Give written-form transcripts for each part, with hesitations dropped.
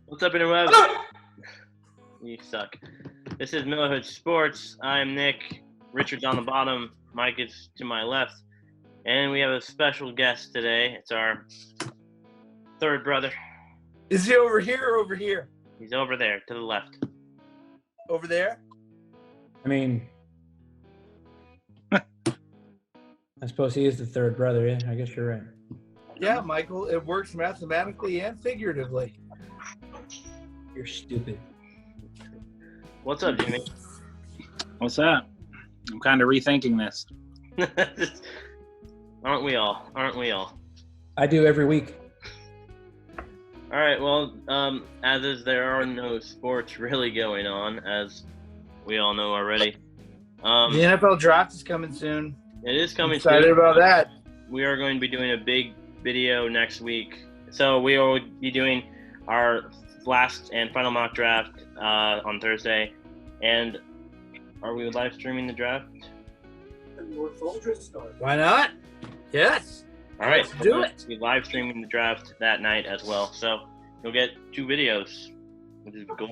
What's up, interwebs? You suck. This is Millerhood Sports. I'm Nick. Richard's on the bottom. Mike is to my left. And we have a special guest today. It's our third brother. Is he over here or over here? He's over there to the left. Over there? I mean, I suppose he is the third brother. Yeah, I guess you're right. Yeah, Michael, it works mathematically and figuratively. You're stupid. What's up, Jimmy? What's up? I'm kind of rethinking this. Aren't we all? Aren't we all? I do every week. All right, well, as is, there are no sports really going on, as we all know already. The NFL draft is coming soon. It is coming Excited soon. about that. We are going to be doing a big video next week. So we will be doing our last and final mock draft on Thursday. And are we live streaming the draft? Why not? Yes. All right, Let's do it. We're live streaming the draft that night as well. So you'll get 2 videos, which is cool.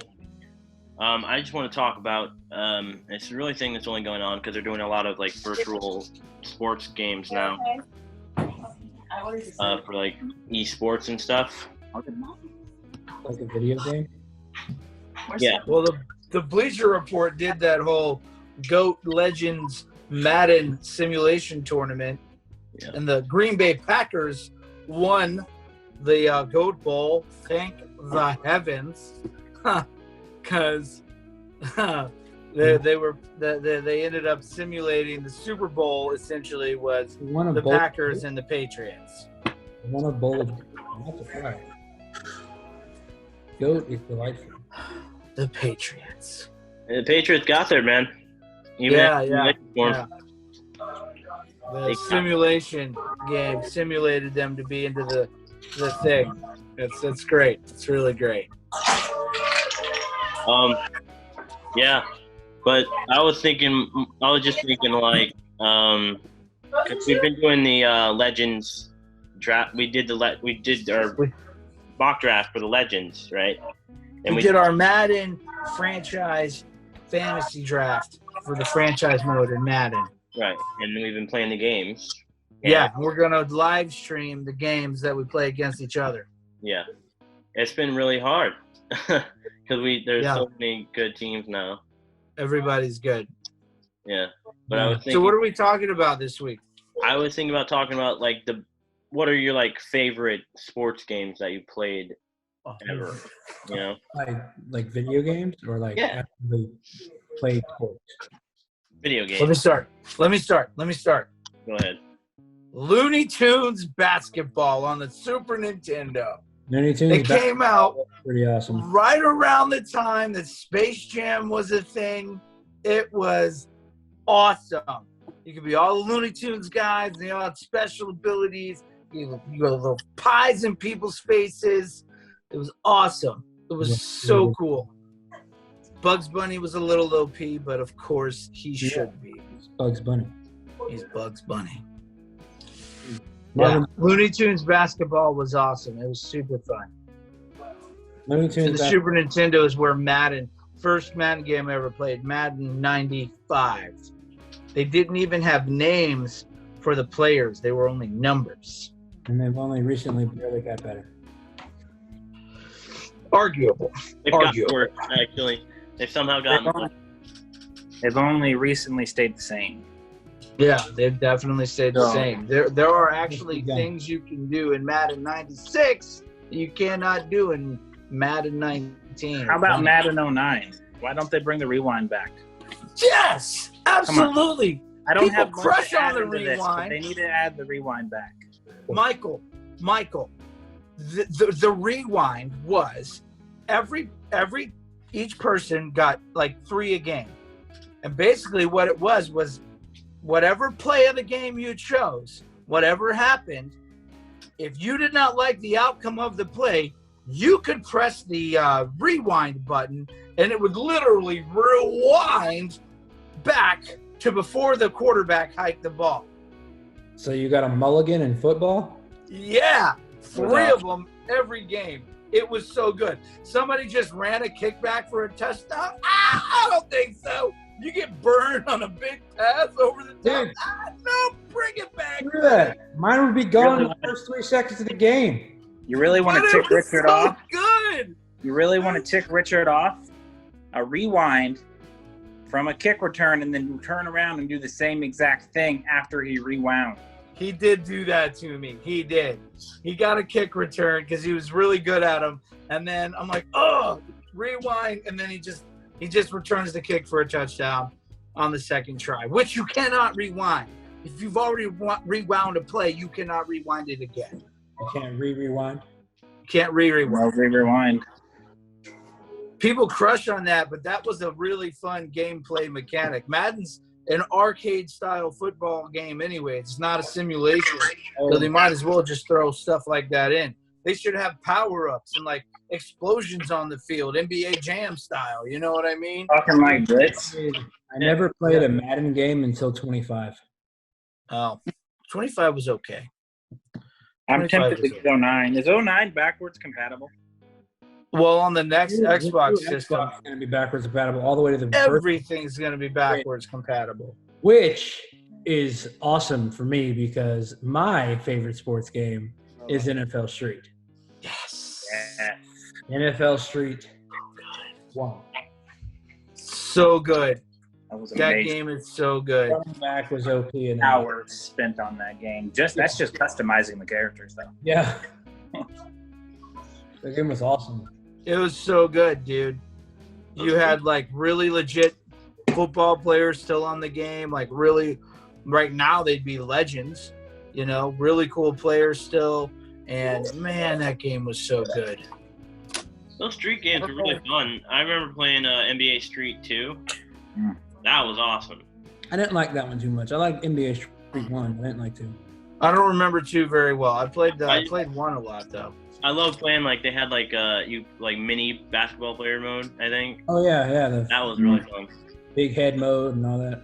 I just want to talk about it's a really thing that's only going on because they're doing a lot of like virtual sports games now for like esports and stuff. Like a video game? Yeah. Well, the Bleacher Report did that whole GOAT Legends Madden simulation tournament, and the Green Bay Packers won the GOAT Bowl. Thank the heavens, because they ended up simulating the Super Bowl. Essentially, was the Packers and the Patriots. Won a bowl. That's a fact. GOAT is delightful. The Patriots. And the Patriots got there, man. Yeah. The The simulation game simulated them to be into the thing. It's great. It's really great. Yeah, but I was just thinking like, 'cause we've been doing the Legends draft. We did our mock draft for the Legends, right? And we did our Madden franchise fantasy draft for the franchise mode in Madden. Right, and we've been playing the games. Yeah, we're gonna live stream the games that we play against each other. Yeah, it's been really hard because there's so many good teams now. Everybody's good. Yeah, but I was thinking. So what are we talking about this week? I was thinking about talking about like what are your like favorite sports games that you played ever? You know, like video games or like actually played sports. Video games. Let me start. Go ahead. Looney Tunes basketball on the Super Nintendo. Looney Tunes. It came out pretty awesome. Right around the time that Space Jam was a thing. It was awesome. You could be all the Looney Tunes guys, and they all had special abilities. You got little pies in people's faces. It was awesome. It was so cool. Bugs Bunny was a little OP, but of course he should be. It's Bugs Bunny. He's Bugs Bunny. Yeah, Looney Tunes basketball was awesome. It was super fun. Looney Tunes. And the Super Nintendo is where first Madden game I ever played, Madden 95. They didn't even have names for the players. They were only numbers. And they've only recently barely got better. Arguable. They've gotten worse, actually. They've somehow gotten worse. They've only recently stayed the same. Yeah, they've definitely stayed the same. There are actually things you can do in Madden 96 that you cannot do in Madden 19. How about Madden 09? Why don't they bring the rewind back? Yes, absolutely. I don't People have much crush to on add the into this, but rewind. they need to add the rewind back. Michael, the rewind was each person got like 3 a game. And basically what it was whatever play of the game you chose, whatever happened, if you did not like the outcome of the play, you could press the rewind button and it would literally rewind back to before the quarterback hiked the ball. So you got a mulligan in football? Yeah, 3 of them every game. It was so good. Somebody just ran a kickback for a touchdown. I don't think so. You get burned on a big pass over the top. Dude. No, bring it back. Screw that. Mine would be gone in Really? the first 3 seconds of the game. You really want But to it tick was Richard so off? good. You really want to tick Richard off? A rewind from a kick return and then turn around and do the same exact thing after he rewound. He did do that to me. He did. He got a kick return because he was really good at him. And then I'm like, oh, rewind. And then he just returns the kick for a touchdown on the second try, which you cannot rewind. If you've already rewound a play, you cannot rewind it again. You can't rewind. You can't rewind. Well, rewind. People crush on that, but that was a really fun gameplay mechanic. Madden's an arcade-style football game anyway. It's not a simulation, so they might as well just throw stuff like that in. They should have power-ups and, like, explosions on the field, NBA Jam style. You know what I mean? Talking like Blitz. I never played a Madden game until 25. Oh, 25 was okay. I'm 25 tempted to was get 09. Is 09 backwards compatible? Well, on the next Xbox Xbox system, is going to be backwards compatible all the way to the birth, everything's going to be backwards compatible. which is awesome for me because my favorite sports game is NFL Street. Yes. Yeah. NFL Street 1. So good. That was That amazing. game is so good. Running back was OP. And Hours spent on that game. That's just customizing the characters, though. Yeah. The game was awesome. It was so good, dude. You had like really legit football players still on the game. Like really, right now they'd be legends. You know, really cool players still. And man, that game was so good. Those street games were really fun. I remember playing NBA Street 2. That was awesome. I didn't like that one too much. I liked NBA Street 1. I didn't like 2. I don't remember 2 very well. I played 1 a lot though. I love playing they had mini basketball player mode, I think. Oh, yeah. The That was really fun. big head mode and all that.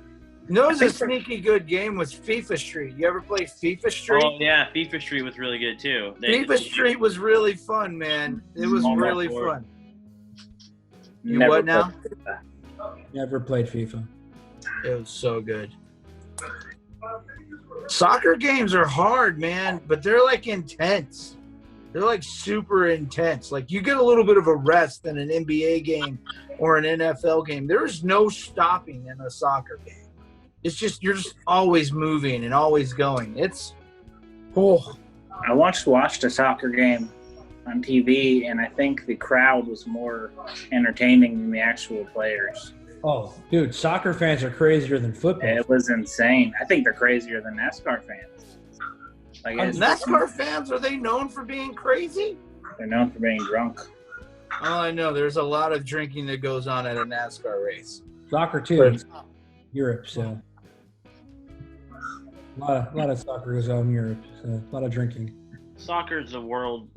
You know, it was a sneaky good game was FIFA Street. You ever play FIFA Street? Oh yeah, FIFA Street was really good too. FIFA Street was really fun, man. It was Oh, my really Lord. fun. You what now? played that. Never played FIFA. It was so good. Soccer games are hard, man, but they're like intense. They're like super intense. Like you get a little bit of a rest in an NBA game or an NFL game. There's no stopping in a soccer game. It's just you're just always moving and always going. It's I watched a soccer game on TV, and I think the crowd was more entertaining than the actual players. Oh, dude, soccer fans are crazier than football. It was insane. I think they're crazier than NASCAR fans. Like NASCAR fans, are they known for being crazy? they're known for being drunk. Oh, I know. There's a lot of drinking that goes on at a NASCAR race. Soccer too. It's Europe, so a lot of soccer goes on in Europe. So a lot of drinking. Soccer's the world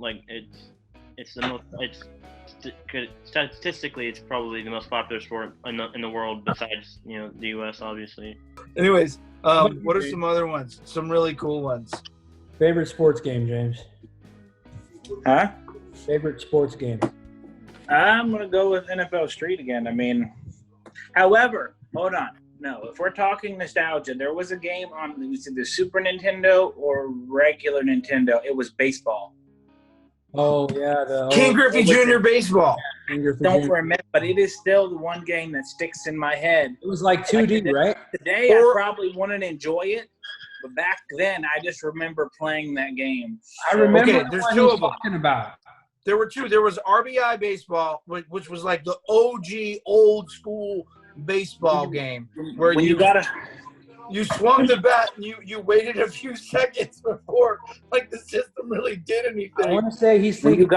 it's the most statistically it's probably the most popular sport in the world besides the U.S. obviously. Anyways, what are some other ones? Some really cool ones. Favorite sports game, James? Huh? Favorite sports game? I'm going to go with NFL Street again. I mean, however, hold on. No, if we're talking nostalgia, there was a game on the Super Nintendo or regular Nintendo. It was baseball. Oh, yeah. The King Griffey Jr. Baseball. Don't remember, but it is still the one game that sticks in my head. It was like 2D, right? Today, I probably wouldn't enjoy it, but back then, I just remember playing that game. I remember Okay, there's what two he's of them. talking about. There were 2. There was RBI Baseball, which was like the OG old school baseball game where When you swung the bat and you waited a few seconds before like the system really did I anything. want to say he's when thinking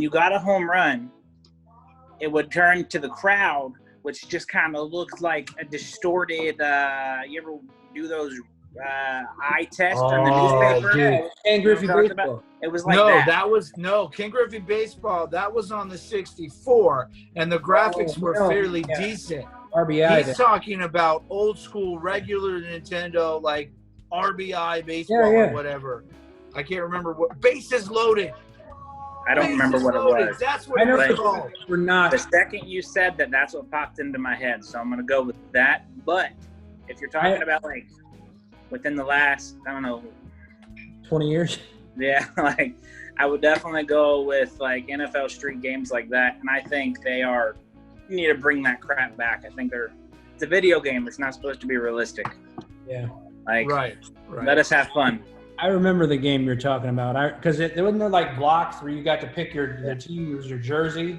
you got a home run, it would turn to the crowd, which just kind of looks like a distorted. You ever do those eye tests on the newspaper? Dude, King Griffey You know what I'm talking Baseball. It was like that. King Griffey Baseball. That was on the 64, and the graphics were fairly decent. RBI. He's talking about old school regular Nintendo, like RBI baseball or whatever. I can't remember what. Bases loaded. I don't remember what it was. That's what I it know was the called. we're not. The second you said that, that's what popped into my head. So I'm gonna go with that. But if you're talking about like within the last, I don't know, 20 years. yeah, like I would definitely go with like NFL Street games like that. And I think you need to bring that crap back. I think it's a video game. It's not supposed to be realistic. Yeah. Like, Right. let us have fun. I remember the game you're talking about. Because there wasn't there like blocks where you got to pick the team, use your jersey.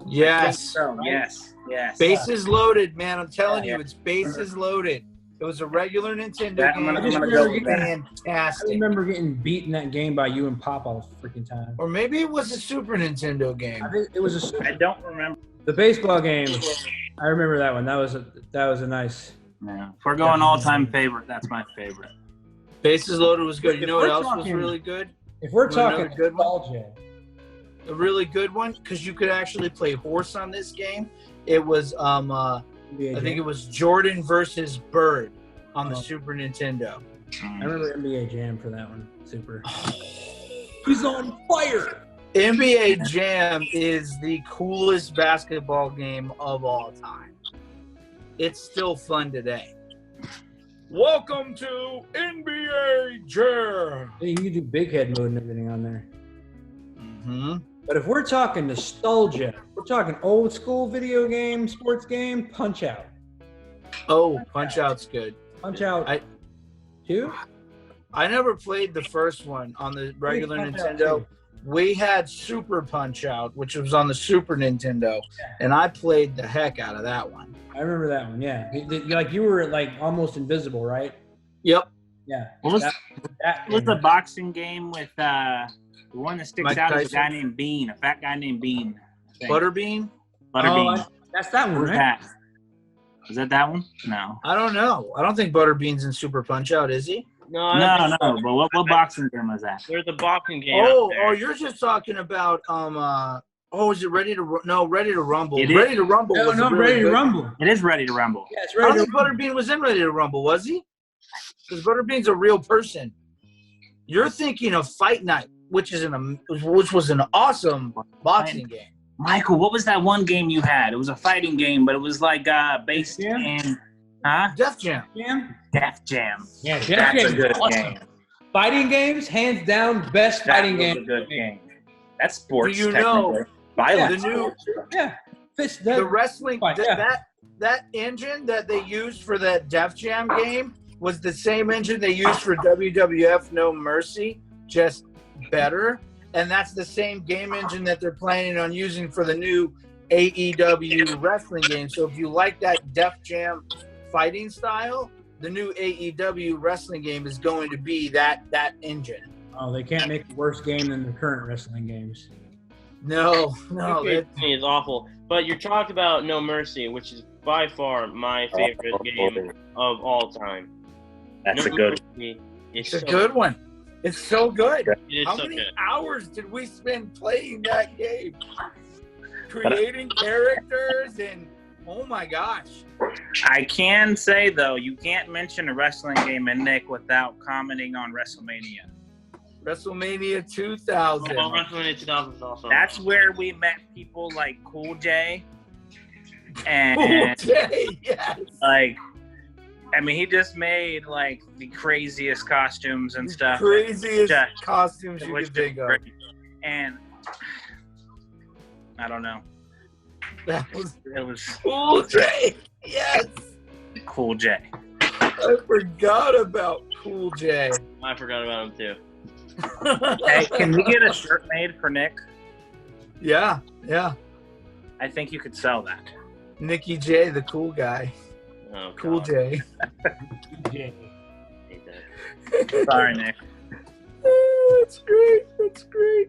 Yes. So, yes. Bases loaded, man. I'm telling you, it's bases loaded. It was a regular Nintendo game. I'm it gonna was go with that. I fantastic. remember getting beaten that game by you and Pop all the freaking time. Or maybe it was a Super Nintendo game. I think it was I don't remember. the baseball game. I remember that one. That was a nice. Yeah. If we're going all-time favorite, that's my favorite. Bases loaded was good. You If know what we're else was talking- really good? If we're You know talking another good one? nostalgia, A really good one because you could actually play horse on this game. It was I think it was Jordan versus Bird on the Super Nintendo. I remember NBA Jam for that one. Super. He's on fire. NBA Jam is the coolest basketball game of all time. It's still fun today. Welcome to NBA Jam. You can do big head mode and everything on there. Mm-hmm. But if we're talking nostalgia, we're talking old school video game, sports game, Punch Out. Oh, Punch Out's good. Punch Out 2? I never played the first one on the regular Punch Out Nintendo. 2. We had Super Punch Out, which was on the Super Nintendo, and I played the heck out of that one. I remember that one, yeah. Like you were like almost invisible, right? Yep. Yeah. What was that the boxing game with the one that sticks Mike out is a Tyson? guy named Bean, a fat guy named Bean. I think. Butterbean? Butterbean. That's that one, Who's right? that? Is that one? No. I don't know. I don't think Butterbean's in Super Punch Out, is he? No, I don't No. think so. But what boxing game was that? There's a boxing game. Oh, out there. you're just talking about is it Ready to Ready to Rumble? It is. Ready to Rumble No, was no, really Ready to good. Rumble. It is Ready to Rumble. Yeah, it's I don't Ready to think Rumble. Butterbean was in Ready to Rumble, was he? Because Butterbean's a real person. You're thinking of Fight Night, which was an awesome boxing game. Michael, what was that one game you had? It was a fighting game, but it was like based Yeah. in Def Jam. Jam? Def Jam. Yeah, That's a good awesome. game. Fighting games, hands down, best That fighting was game. a good game. That's sports. Do you know technically. Violence. the new Yeah. Fist, the wrestling Fine, yeah. that engine that they used for that Def Jam game was the same engine they used for WWF No Mercy, just better. And that's the same game engine that they're planning on using for the new AEW wrestling game. So if you like that Def Jam fighting style, the new AEW wrestling game is going to be that engine. Oh, they can't make a worse game than the current wrestling games. No, It is awful. But you're talking about No Mercy, which is by far my favorite game of all time. That's No a good. Mercy is it's a so good one. It's so good. It is How so many good. hours did we spend playing that game? Creating characters and oh my gosh. I can say though, you can't mention a wrestling game in Nick without commenting on WrestleMania. WrestleMania 2000. Oh, WrestleMania 2000 is awesome. That's where we met people like Cool J, Cool and J, yes. like, I mean, he just made like the craziest costumes and stuff. Craziest Yeah. costumes It you was can think just of. great. And I don't know. That was It was Cool J. Yes. Cool J. I forgot about Cool J. I forgot about him too. Hey, can we get a shirt made for Nick? Yeah. I think you could sell that. Nicky J, the cool guy. Oh, Cool God. J. Yeah. Hate that. Sorry, Nick. That's great. That's great.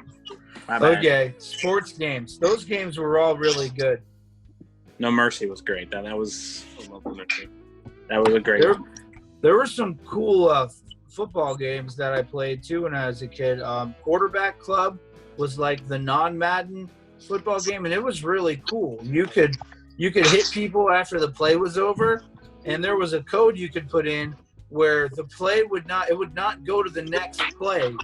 My bad. Okay, sports games. Those games were all really good. No Mercy was great. That was I love No Mercy. a great one. There were some cool football games that I played too when I was a kid. Quarterback Club was like the non-Madden football game, and it was really cool. You could hit people after the play was over, and there was a code you could put in where the play would not go to the next play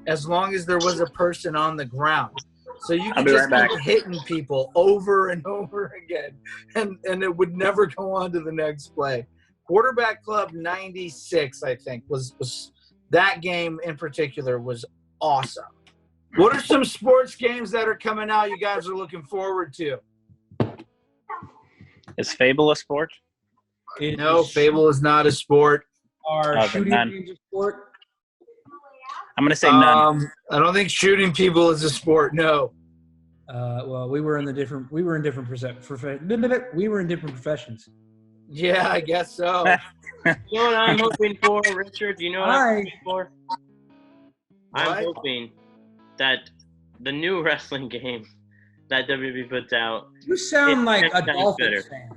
as long as there was a person on the ground. So you I'll can be just right keep back. hitting people over and over again, and it would never go on to the next play. Quarterback Club 96, I think, was that game in particular was awesome. What are some sports games that are coming out you guys are looking forward to? Is Fable a sport? No, Fable is not a sport. Are then shooting none. games a sport? I'm gonna say none. I don't think shooting people is a sport. No. Well, we were in different professions. Yeah, I guess so. You know what I'm hoping for, Richard? You know what I'm hoping for? I'm What? hoping that the new wrestling game that WWE puts out. You sound like a 10 times Dolphins better. fan.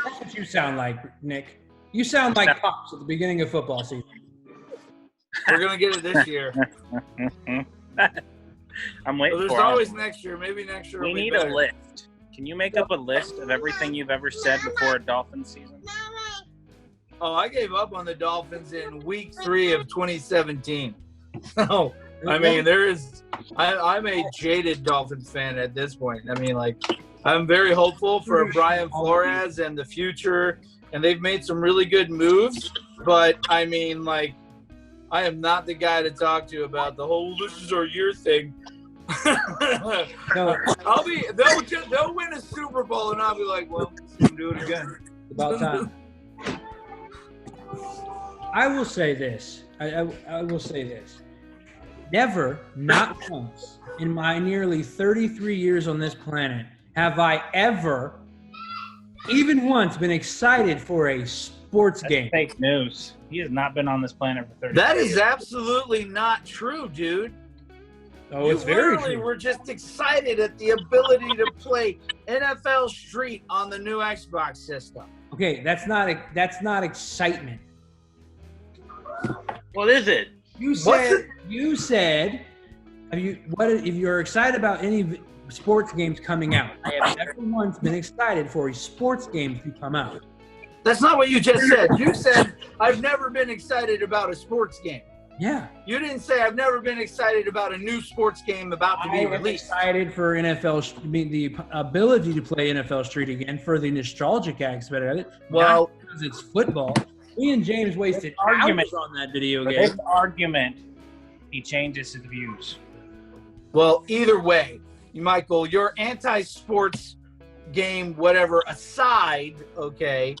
That's what you sound like, Nick. You sound like Pops at the beginning of football season. We're gonna get it this year. I'm waiting Well, there's for it. always next year. Maybe next year. We will be need better. a list. Can you make up a list of everything you've ever said before a Dolphin season? Oh, I gave up on the Dolphins in week 3 of 2017. So, I mean, I'm a jaded Dolphins fan at this point. I mean, like, I'm very hopeful for Brian Flores and the future, and they've made some really good moves. But I mean, like, I am not the guy to talk to about the whole "this is our year" thing. No, They'll win a Super Bowl, and I'll be like, well, let's do it again. it's about time. I will say this. I will say this. Never, not once, in my nearly 33 years on this planet, have I ever, even once, been excited for a sports game. Fake news. He has not been on this planet for 30 That years. is absolutely not true, dude. Oh, You it's very literally true. were just excited at the ability to play NFL Street on the new Xbox system. Okay, that's not excitement. What is it? You said, if you're excited about any sports games coming out? I have never once been excited for a sports game to come out. That's not what you just said. You said, I've never been excited about a sports game. Yeah. You didn't say, I've never been excited about a new sports game about to be I am released. excited for the ability to play NFL Street again for the nostalgic aspect of it. Well, not because it's football. Me and James wasted argument hours on that video For game. this argument, he changes his views. well, either way, Michael, your anti-sports game, whatever, aside, okay,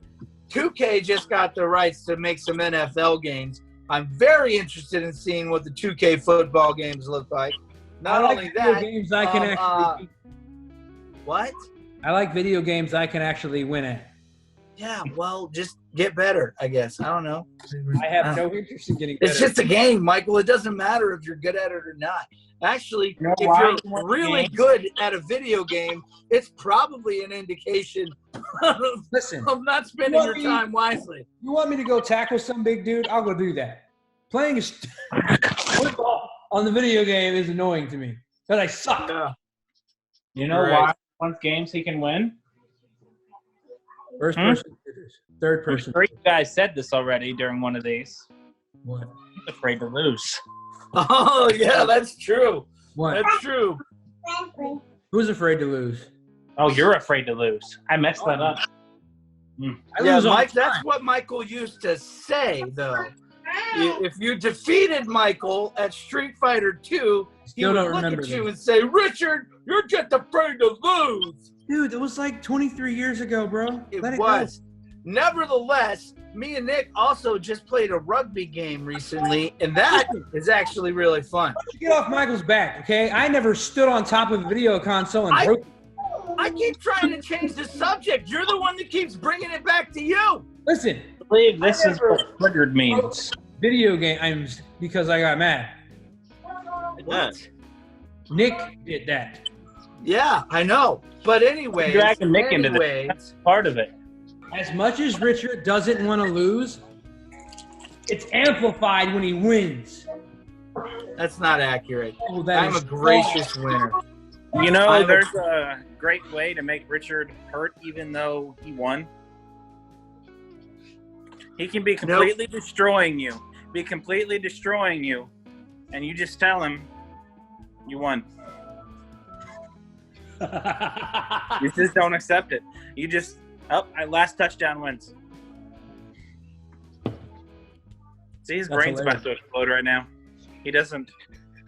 2K just got the rights to make some NFL games. I'm very interested in seeing what the 2K football games look like. Not only video that, games I can actually. what? I like video games I can actually win at. Yeah, well, just get better, I guess. I don't know. I have no interest in getting better. It's just a game, Michael. It doesn't matter if you're good at it or not. Actually, You know if why you're you want really games? good at a video game, it's probably an indication Listen, of not spending You your want me- time wisely. you want me to go tackle some big dude? I'll go do that. Playing football on the video game is annoying to me because I suck. Yeah. You know Right. why? Once games he can win. First person, shooters. Third I'm person. sure you guys said this already during one of these. What? He's afraid to lose. Oh, yeah, that's true. What? That's true. Who's afraid to lose? Oh, you're afraid to lose. I messed that up. I Yeah, lose all Mike, the time. that's what Michael used to say, though. If you defeated Michael at Street Fighter 2, he Still would don't look remember at you this. and say, Richard, you're just afraid to lose. Dude, it was like 23 years ago, bro. It Let was. Nevertheless, me and Nick also just played a rugby game recently, and that is actually really fun. go. Get off Michael's back, okay? I never stood on top of a video console and broke. I keep trying to change the subject. You're the one that keeps bringing it back to you. Listen, I believe this I is never- what triggered means. video games because I got mad. What? Nick did that. Yeah, I know. But anyways, Dragging Nick into this. That's part of it. As much as Richard doesn't want to lose, it's amplified when he wins. that's not accurate. Oh, that I'm a is gracious winner. You know, I'm a- there's a great way to make Richard hurt even though he won. He can be completely destroying you. And you just tell him you won. You just don't accept it. You just last touchdown wins. See, his brain's about to explode right now. He doesn't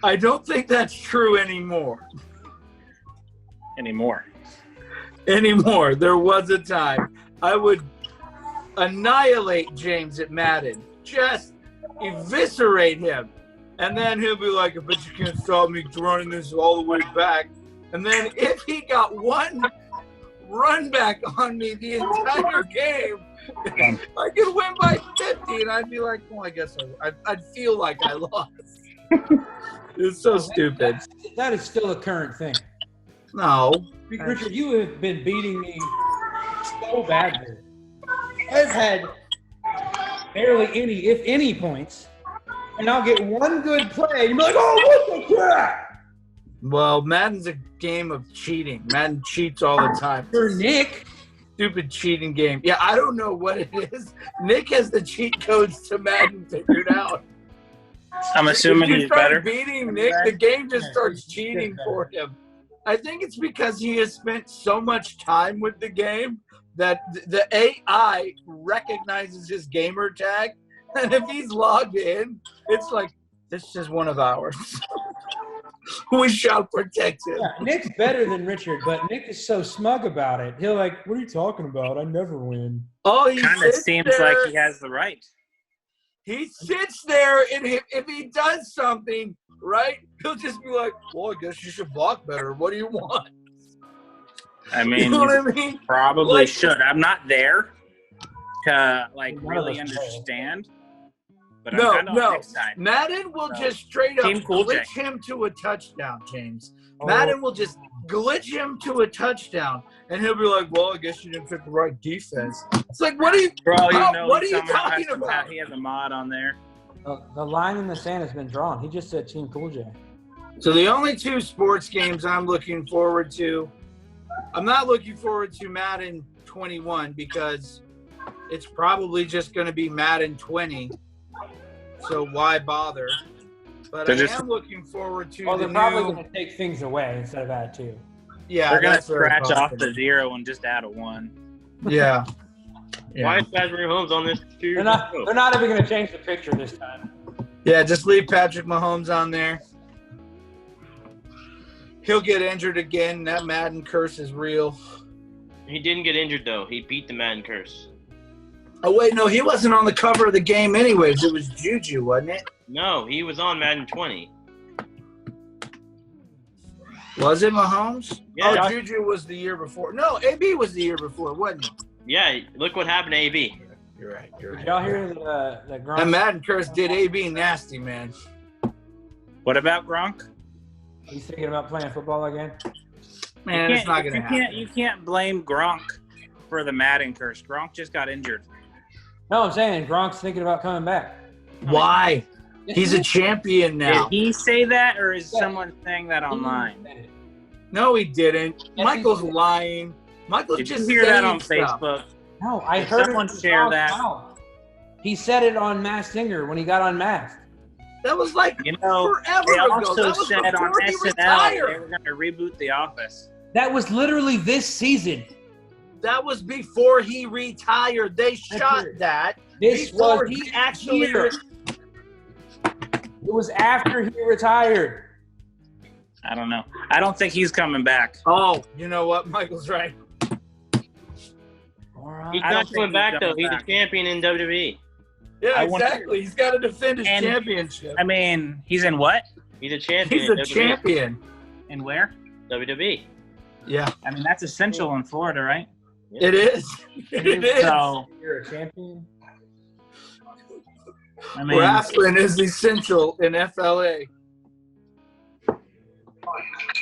I don't think that's true anymore. anymore. There was a time I would annihilate James at Madden, just eviscerate him, and then he'll be like, "I bet you can't stop me running this all the way back." And then if he got one run back on me the entire game, I could win by 50, and I'd be like, "Well, I guess I'd feel like I lost." It's so stupid. That is still a current thing. No. Richard, you have been beating me so badly. I've had barely any, if any, points, and I'll get one good play, and you're like, "Oh, what the crap?" Well, Madden's a game of cheating. Madden cheats all the time. For Nick. Stupid cheating game. Yeah, I don't know what it is. Nick has the cheat codes to Madden figured out. I'm assuming if you he's start better. beating Nick, the game just starts cheating for him. I think it's because he has spent so much time with the game that the AI recognizes his gamer tag, and if he's logged in, it's like, this is one of ours. We shall protect him. Yeah, Nick's better than Richard, but Nick is so smug about it. He'll like, "What are you talking about? I never win." Oh, he Kind of seems like he has the right. He sits there, and if he does something, right, he'll just be like, "Well, I guess you should block better. What do you want?" I mean, you know what I mean? Probably Like, should. I'm not there to really understand. But I'm kind of on Nick's side. Madden will just straight up glitch him to a touchdown, James. Madden will just glitch him to a touchdown, and he'll be like, "Well, I guess you didn't pick the right defense." It's like, what are you? What are you talking about? He has a mod on there. The line in the sand has been drawn. He just said Team Cool J. So the only two sports games I'm looking forward to, I'm not looking forward to Madden 21 because it's probably just going to be Madden 20. So why bother? But I am looking forward to they're probably going to take things away instead of add 2. Yeah, they're going to scratch off the 0 and just add a 1. Yeah. Why is Patrick Mahomes on this? They're not even going to change the picture this time. Yeah, just leave Patrick Mahomes on there. He'll get injured again. That Madden curse is real. He didn't get injured, though. He beat the Madden curse. Oh, wait, no, he wasn't on the cover of the game anyways. It was Juju, wasn't it? No, he was on Madden 20. Was it Mahomes? Yeah. Oh, Juju was the year before. No, AB was the year before, wasn't he? Yeah, look what happened to AB. You're right. Did y'all hear the Gronk? And Madden curse did AB nasty, man. What about Gronk? He's thinking about playing football again? Man, it's not going to happen. You can't blame Gronk for the Madden curse. Gronk just got injured. No, I'm saying Gronk's thinking about coming back. Why? He's a champion now. Did he say that, or is someone saying that online? No, he didn't. Yes, Michael's lying. Michael's Did just you hear that on stuff. Facebook? No, I Did heard someone it share that? mouth. He said it on Masked Singer when he got unmasked. That was like forever they ago. also That was said on before he SNL retired. they were going to reboot The Office. That was literally this season. That was before he retired. They shot that This before was he actually. It was after he retired. I don't know. I don't think he's coming back. Oh, you know what? Michael's right. He's I don't not think coming he's back, though. coming He's back. a champion in WWE. Yeah, I wonder- exactly. He's got to defend his And- championship. I mean, he's in what? He's a champion He's in a WWE. champion. In where? WWE. Yeah, I mean, that's essential in Florida, right? it is. It is. So, You're a champion. I mean, Wrestling is essential in FLA.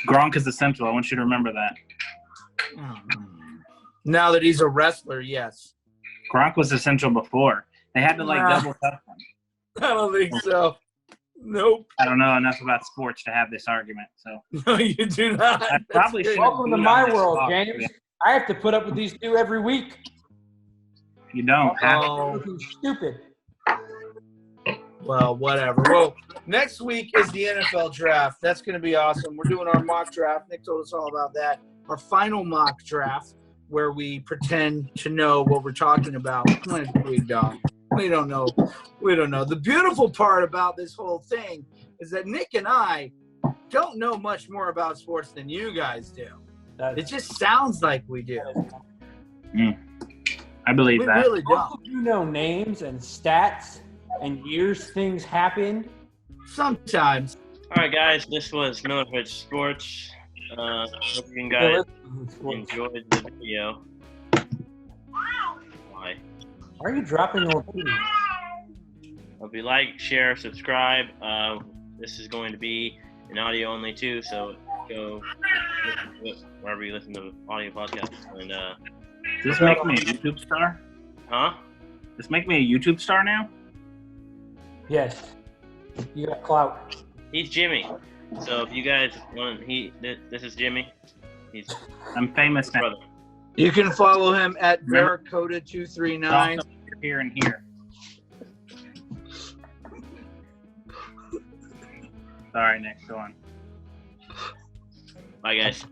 Gronk is essential. I want you to remember that. Now that he's a wrestler, yes. Gronk was essential before. They had to Nah. double up him. I don't think so. Nope. I don't know enough about sports to have this argument, so No, you do not. I probably That's should. great. Welcome to my world, James. I have to put up with these two every week. You don't have to. Oh, Looking stupid. well, whatever. Well, next week is the NFL draft. That's going to be awesome. We're doing our mock draft. Nick told us all about that. our final mock draft where we pretend to know what we're talking about. When we don't. We don't know. We don't know. The beautiful part about this whole thing is that Nick and I don't know much more about sports than you guys do. It just sounds like we do. I believe We that. really Most don't. of you know names and stats and years things happened. Sometimes. All right, guys. This was Millerford Sports. Hope you guys enjoyed the video. Why? Why are you dropping your food? Hope you like, share, subscribe. This is going to be an audio only too, so go listen to it wherever you listen to audio podcasts. And Does this make me a YouTube star? huh? Does this make me a YouTube star now? Yes. You got clout. He's Jimmy. So if you guys want, this is Jimmy. I'm famous now. Brother. You can follow him at Remember- Barracuda239. Also, here and here. All right, next, go on. Bye, guys.